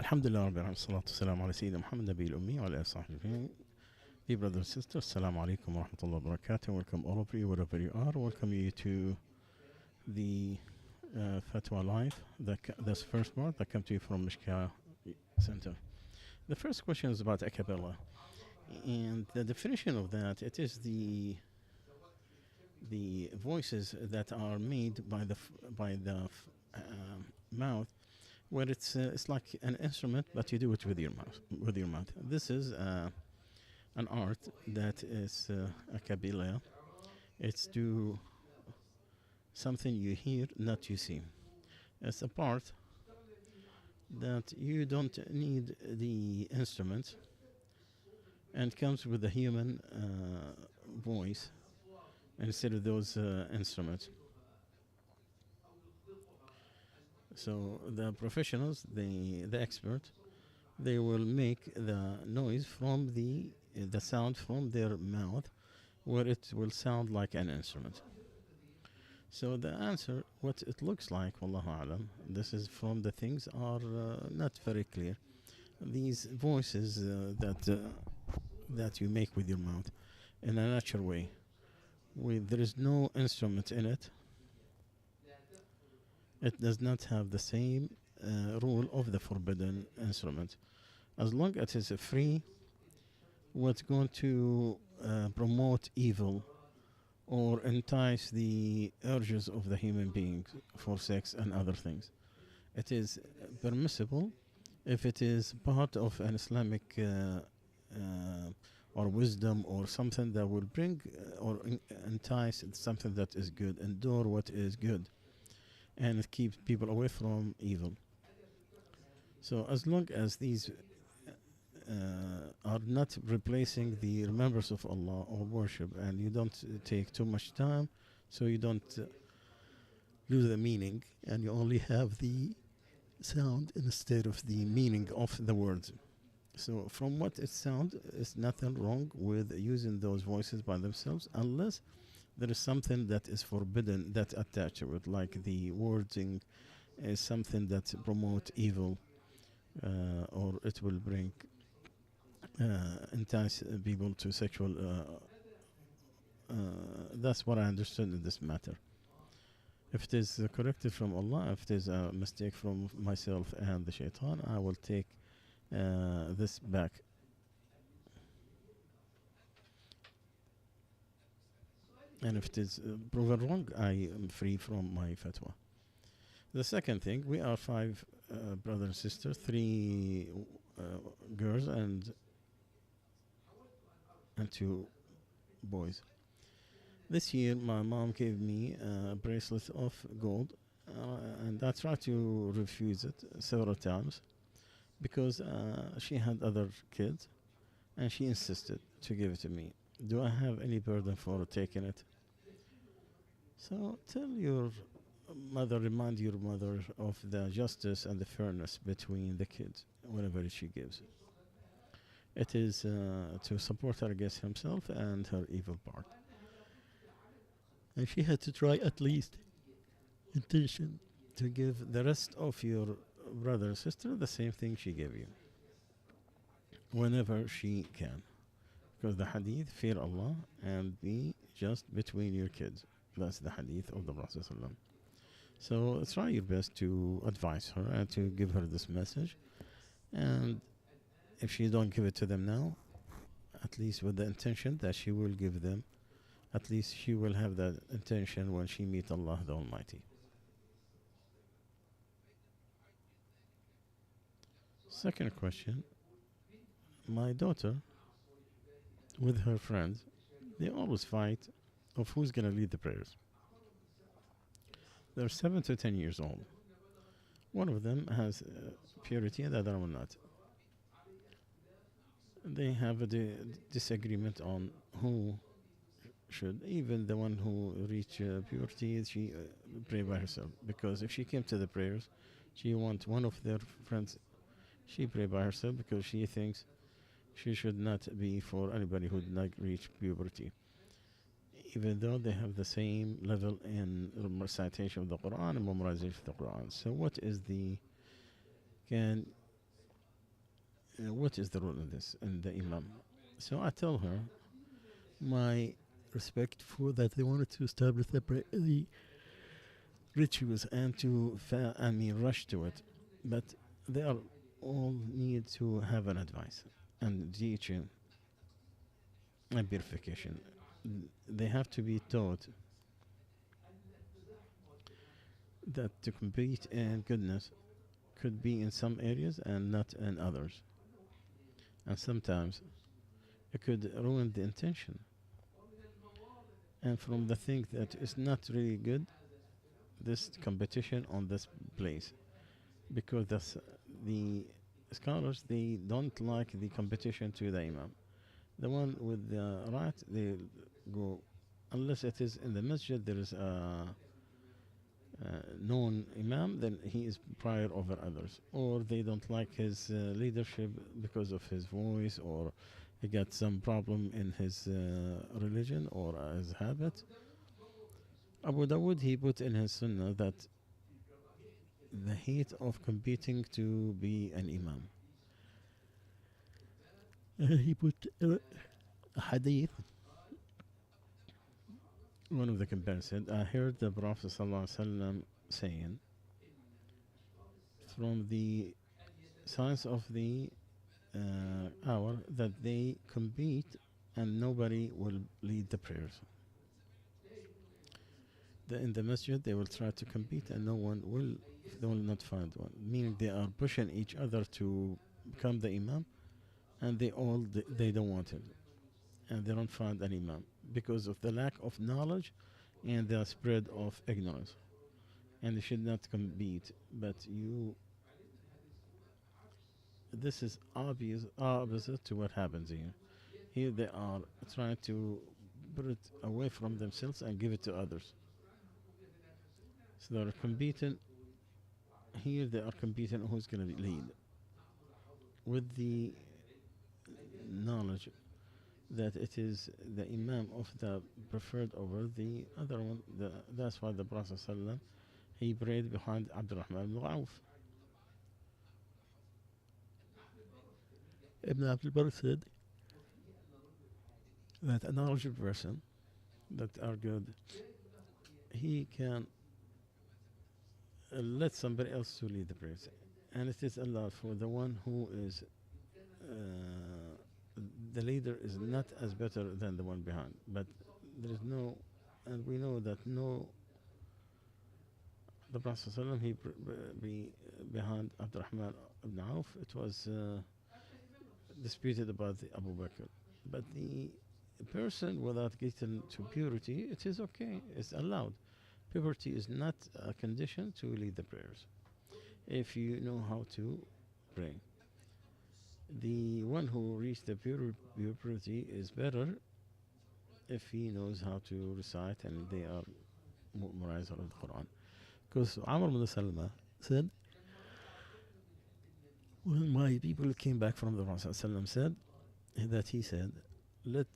Alhamdulillah Rabbil Alamin, salatu salam ala Sayyidina Muhammad Nabi al-Ummi wa ala sahbihi. Dear brothers and sisters, Assalamu alaikum wa rahmatullahi wa barakatuh. Welcome all of you, wherever you are. Welcome you to the Fatwa Live. That's first part that come to you from Mishka Center. The first question is about a cappella. And the definition of that, it is the voices that are made by the mouth, where it's like an instrument, but you do it with your mouth. This is an art that is a kabila. It's do something you hear, not you see. It's a part that you don't need the instrument, and comes with the human voice instead of those instruments. So the professionals, the expert, they will make the noise from the sound from their mouth, where it will sound like an instrument. So the answer, what it looks like, wallahu alam, this is from the things are not very clear. These voices that you make with your mouth in a natural way, there is no instrument in it. It does not have the same rule of the forbidden instrument. As long as it is free, what's going to promote evil or entice the urges of the human being for sex and other things. It is permissible if it is part of an Islamic or wisdom or something that will bring or entice something that is good, endure what is good, and it keeps people away from evil. So as long as these are not replacing the remembrance of Allah or worship, and you don't take too much time, so you don't lose the meaning, and you only have the sound instead of the meaning of the words. So from what it sounds, there's nothing wrong with using those voices by themselves, unless there is something that is forbidden that attached to it, like the wording is something that promote evil, or it will bring entice people to sexual. That's what I understood in this matter. If it is corrected from Allah, if it is a mistake from myself and the shaitan, I will take this back. And if it is proven wrong, I am free from my fatwa. The second thing, we are 5 brothers and sisters, 3 girls and 2 boys. This year, my mom gave me a bracelet of gold, and I tried to refuse it several times because she had other kids, and she insisted to give it to me. Do I have any burden for taking it? So tell your mother, remind your mother of the justice and the fairness between the kids whenever she gives it. It is to support her against himself and her evil part. And she had to try at least intention to give the rest of your brother or sister the same thing she gave you, whenever she can. Because the hadith, fear Allah and be just between your kids. That's the hadith of the Prophet ﷺ. So try your best to advise her and to give her this message. And if she don't give it to them now, at least with the intention that she will give them, at least she will have that intention when she meet Allah the Almighty. Second question, my daughter with her friends, they always fight of who's going to lead the prayers. They're 7 to 10 years old. One of them has purity and the other one not. They have a disagreement on who should. Even the one who reached purity, she pray by herself. Because if she came to the prayers, she wants one of their friends, she pray by herself because she thinks she should not be for anybody who did not reach puberty, even though they have the same level in recitation of the Quran and memorization of the Quran. So what is can what is the role in this in the imam? So I tell her my respect for that they wanted to establish the rituals and to rush to it, but they are all need to have an advice and teaching and purification. They have to be taught that to compete in goodness could be in some areas and not in others, and sometimes it could ruin the intention. And from the thing that is not really good, this competition on this place, because the scholars they don't like the competition to the imam. The one with the right, they go unless it is in the masjid. There is a known imam, then he is prior over others, or they don't like his leadership because of his voice, or he got some problem in his religion or his habit. Abu Dawood he put in his sunnah that the hate of competing to be an imam. He put a hadith. One of the companions said, I heard the Prophet ﷺ saying, from the signs of the hour that they compete and nobody will lead the prayers. In the masjid they will try to compete and no one will, they will not find one. Meaning they are pushing each other to become the imam, and they don't want it, and they don't find an imam because of the lack of knowledge and the spread of ignorance. And they should not compete, but this is obvious opposite to what happens here. Here they are trying to put it away from themselves and give it to others. So they're competing. Here they are competing who's going to lead, with the knowledge that it is the imam of the preferred over the other one. That's why the Prophet ﷺ, he prayed behind Abdurrahman ibn Auf. Ibn Abdul Barr said that a knowledgeable person that are good, he can let somebody else to lead the prayers, and it is allowed for the one who is the leader is not as better than the one behind, but there is no, and we know that no, the Prophet ﷺ, he be behind Abdurrahman ibn Auf. It was disputed about the Abu Bakr, but the person without getting to purity, it is okay, it's allowed. Purity is not a condition to lead the prayers if you know how to pray. The one who reached the purity is better if he knows how to recite and they are memorized of the Quran. Because Amr ibn Salma said, when my people came back from the Prophet ﷺ, said that he said, let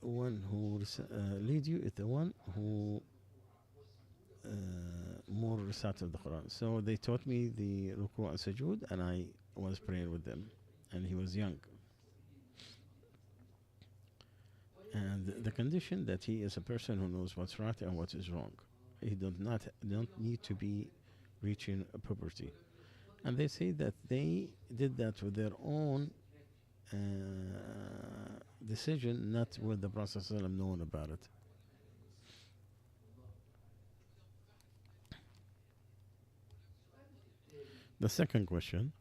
one who lead you is the one who more recited the Quran. So they taught me the ruku and sujood, and I was praying with them, and he was young. And the condition that he is a person who knows what's right and what is wrong. He don't need to be reaching puberty. And they say that they did that with their own decision, not with the Prophet ﷺ knowing about it. The second question,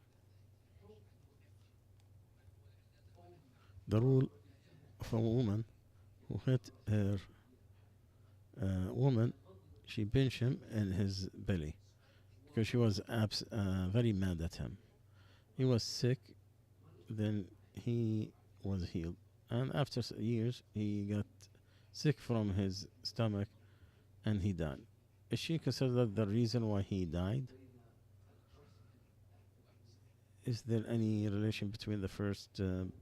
the rule of a woman who hit her woman, she pinched him in his belly because she was very mad at him. He was sick, then he was healed, and after years he got sick from his stomach and he died. Is she considered the reason why he died? Is there any relation between the first and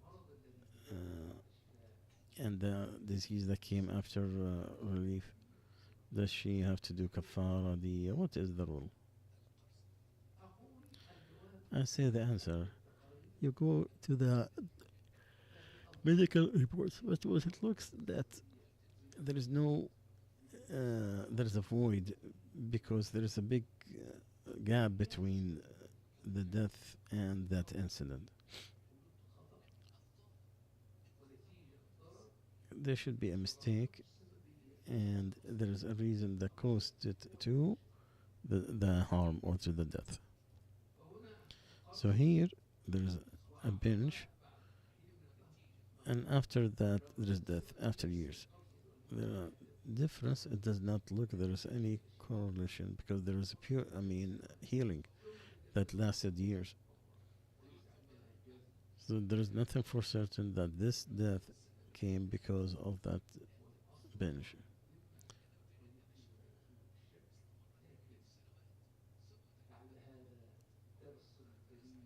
the disease that came after relief? Does she have to do kafara? What is the rule? I say the answer. You go to the medical reports, but what it looks that there is no, there is a void because there is a big gap between the death and that incident. There should be a mistake, and there is a reason that caused it to the harm or to the death. So here there is a binge, and after that there is death after years. There are difference. It does not look there is any correlation because there is a pure, I mean, healing that lasted years. So there is nothing for certain that this death came because of that binge.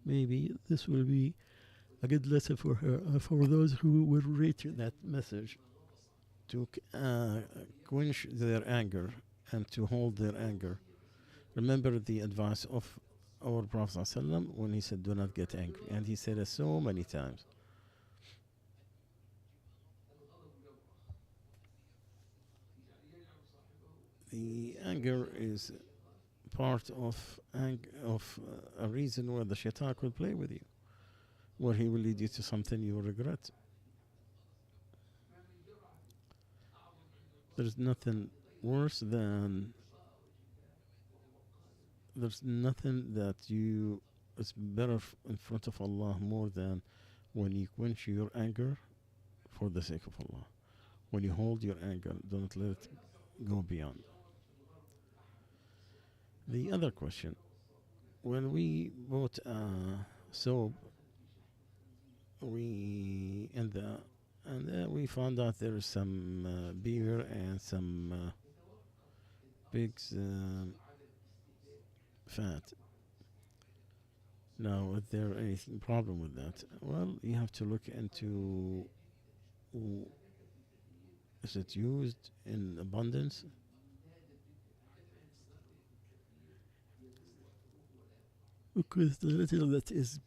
Maybe this will be a good lesson for her, for those who will read that message, to quench their anger and to hold their anger. Remember the advice of our Prophet ﷺ when he said, "Do not get angry," and he said it so many times. The anger is part of a reason where the shaitan will play with you, where he will lead you to something you will regret. There's nothing worse than there's nothing that you is better in front of Allah more than when you quench your anger for the sake of Allah. When you hold your anger, don't let it go beyond. The other question: when we bought soap, we we found out there is some beer and some pigs fat. Now, is there any problem with that? Well, you have to look into, is it used in abundance? Because the little that is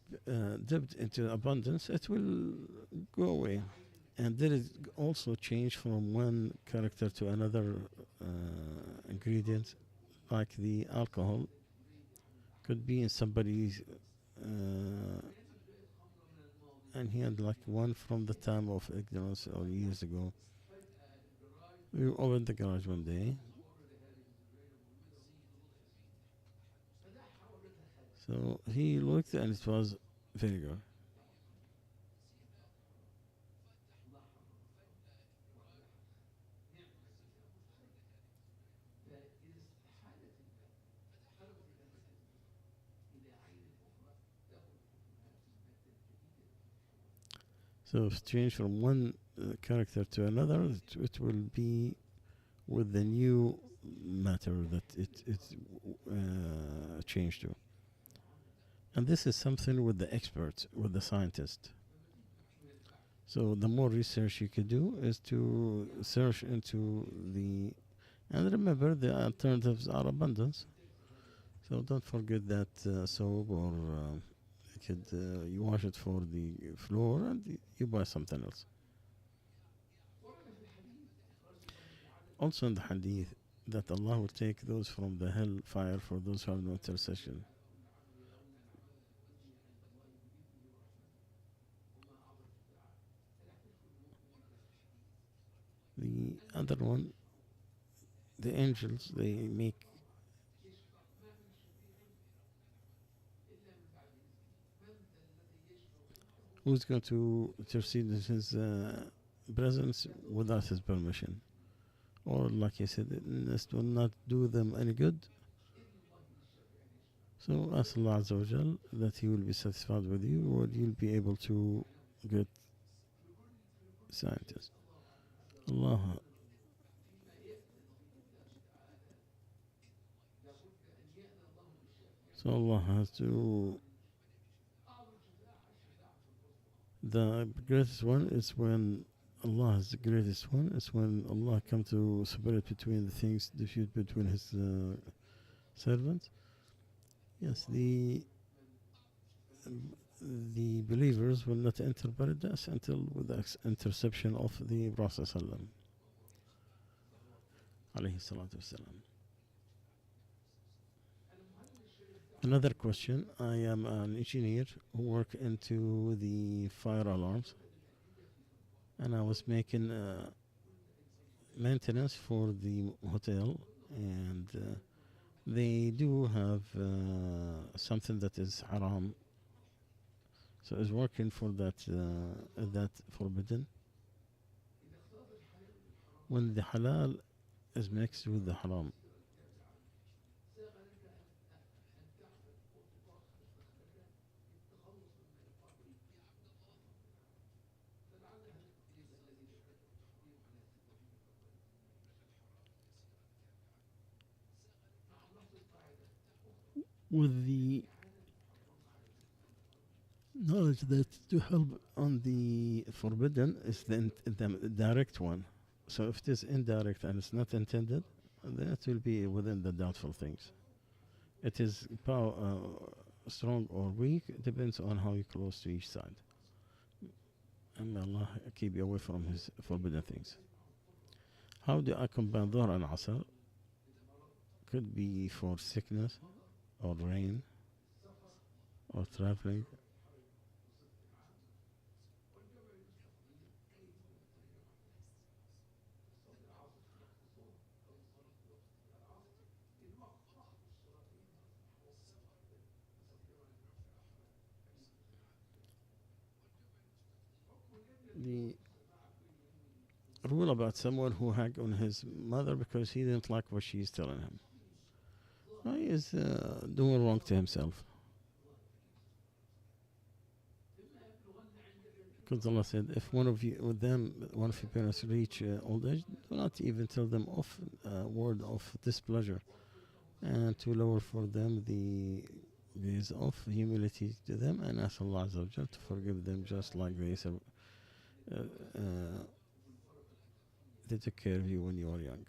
dipped into abundance, it will go away. And there is also change from one character to another ingredient, like the alcohol could be in somebody's, and he had like one from the time of ignorance or years ago. We opened the garage one day, so he looked and it was vinegar. So if change from one character to another, it will be with the new matter that it changed to. And this is something with the expert, with the scientist. So the more research you could do is to search into the, and remember the alternatives are abundance. So don't forget that soap or you wash it for the floor and you buy something else. Also in the hadith that Allah will take those from the hell fire for those who have no intercession. The other one, the angels, they make, who's going to intercede in his presence without his permission? Or like I said, this will not do them any good. So ask Allah Azza wa Jal that He will be satisfied with you, or you'll be able to get scientists. Allah. So Allah has to. The greatest one is when Allah is the greatest one. Is when Allah come to separate between the things, dispute between His servants. Yes, the the believers will not enter paradise until with the interception of the Prophet sallam, alayhi salatu wasalam. Another question. I am an engineer who work into the fire alarms, and I was making maintenance for the hotel, and they do have something that is haram, so is working for that forbidden. When the halal is mixed with the haram, with the knowledge that to help on the forbidden is the direct one. So if it is indirect and it's not intended, then it will be within the doubtful things. It is strong or weak, it depends on how you close to each side. And may Allah keep you away from His forbidden things. How do I combine Dhuhr and Asr? Could be for sickness or rain or traveling. The rule about someone who hacked on his mother because he didn't like what she's telling him. He is doing wrong to himself. Because Allah said, if one of you, with them, one of your parents reach old age, do not even tell them off word of displeasure, and to lower for them the gaze of humility to them, and ask Allah Azza wa Jal to forgive them, just like uh, uh, they took care of you when you were young.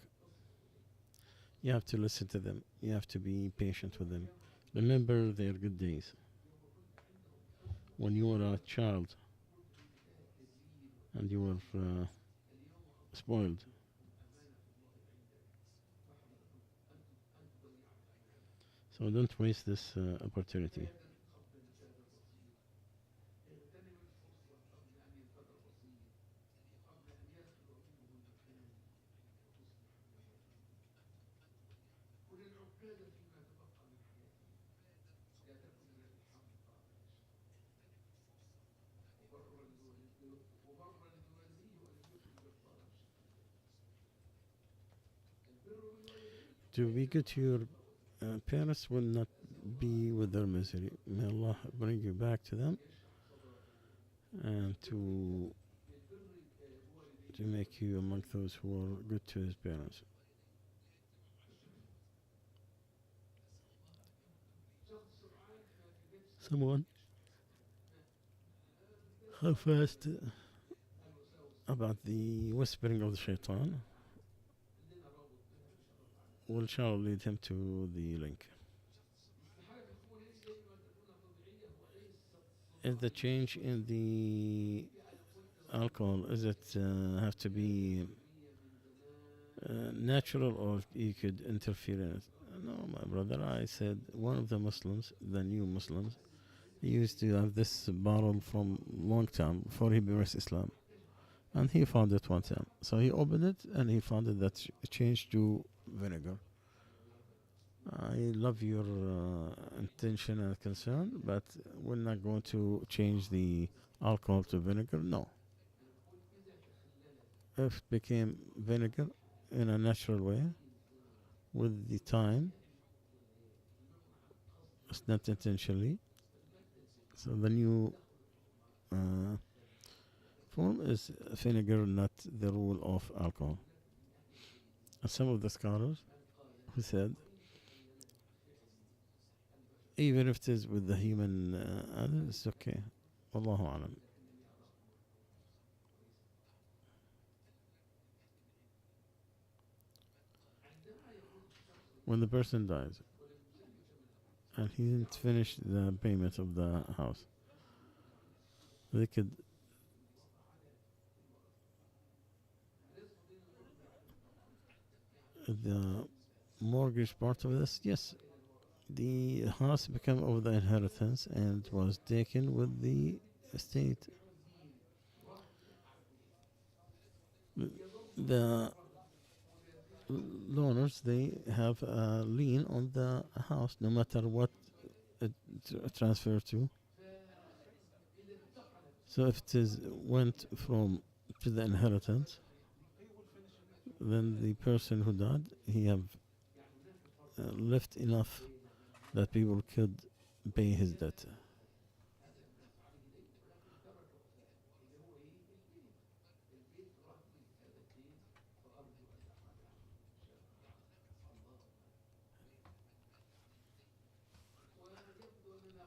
You have to listen to them. You have to be patient with them. Remember their good days. When you were a child and you were spoiled. So don't waste this opportunity. To be good to your parents will not be with their misery. May Allah bring you back to them and to make you among those who are good to his parents. Someone have asked about the whispering of the shaitan. Will shall lead him to the link. Is the change in the alcohol, is it have to be natural, or you could interfere in it? No, my brother, I said one of the Muslims, the new Muslims, he used to have this bottle from long time before he embraced Islam, and he found it one time. So he opened it and he found it that changed to vinegar. I love your intention and concern, but we're not going to change the alcohol to vinegar. No. If it became vinegar in a natural way, with the time, it's not intentionally. So the new form is vinegar, not the rule of alcohol. And some of the scholars who said, even if it is with the human animal, it's okay. Wallahu alam. When the person dies, and he didn't finish the payment of the house. They could, the mortgage part of this, yes, the house became of the inheritance and was taken with the estate. The loaners, they have a lien on the house no matter what it transfer to. So if it is went from to the inheritance, then the person who died, he have left enough that people could pay his debt.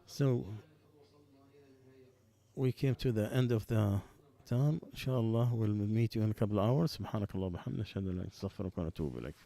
So we came to the end of the time. Inshallah, we'll meet you in a couple of hours. سبحانك اللهم وبحمدك نشهد أن لا إله إلا أنت نستغفرك ونتوب إليك.